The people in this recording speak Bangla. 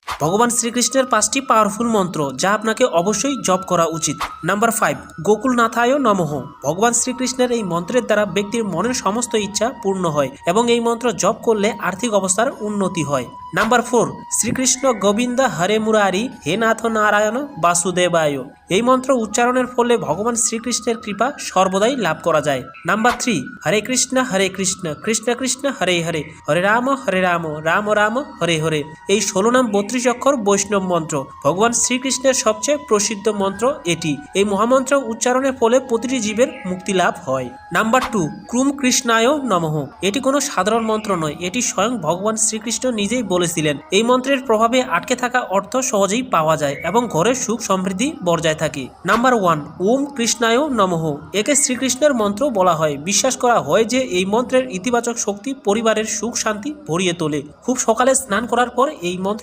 ভগবান শ্রীকৃষ্ণের 5টি পাওয়ারফুল মন্ত্র যা আপনাকে অবশ্যই জপ করা উচিত। নাম্বার 5, গোকুলনাথায় নমঃ। ভগবান শ্রীকৃষ্ণের এই মন্ত্রের দ্বারা ব্যক্তির মনের সমস্ত ইচ্ছা পূর্ণ হয় এবং এই মন্ত্র জপ করলে আর্থিক অবস্থার উন্নতি হয়। নাম্বার 4, শ্রীকৃষ্ণ গোবিন্দ হরে মুরারি হে নাথ নারায়ণ বাসুদেবায়। এই মন্ত্র উচ্চারণের ফলে ভগবান শ্রীকৃষ্ণের কৃপা সর্বদাই লাভ করা যায়। নাম্বার 3, হরে কৃষ্ণ কৃষ্ণ কৃষ্ণ হরে হরে হরে রাম রাম রাম হরে হরে। এই 16 নাম 32 অক্ষর বৈষ্ণব মন্ত্র। ভগবান শ্রীকৃষ্ণের সবচেয়ে প্রসিদ্ধ মন্ত্র এটি। এই মহামন্ত্র উচ্চারণের ফলে প্রতিটি জীবের মুক্তি লাভ হয়। নাম্বার 2, ক্রুম কৃষ্ণায় নমঃ। এটি কোনো সাধারণ মন্ত্র নয়, এটি স্বয়ং ভগবান শ্রীকৃষ্ণ নিজেই বলেছিলেন। এই মন্ত্রের প্রভাবে আটকে থাকা অর্থ সহজেই পাওয়া যায় এবং ঘরের সুখ সমৃদ্ধি বজায় থাকে। নাম্বার 1, ওম কৃষ্ণায় নমঃ। একে শ্রীকৃষ্ণের মন্ত্র বলা হয়। বিশ্বাস করা হয় যে এই মন্ত্রের ইতিবাচক শক্তি পরিবারের সুখ শান্তি ভরিয়ে তোলে। খুব সকালে স্নান করার পর এই মন্ত্র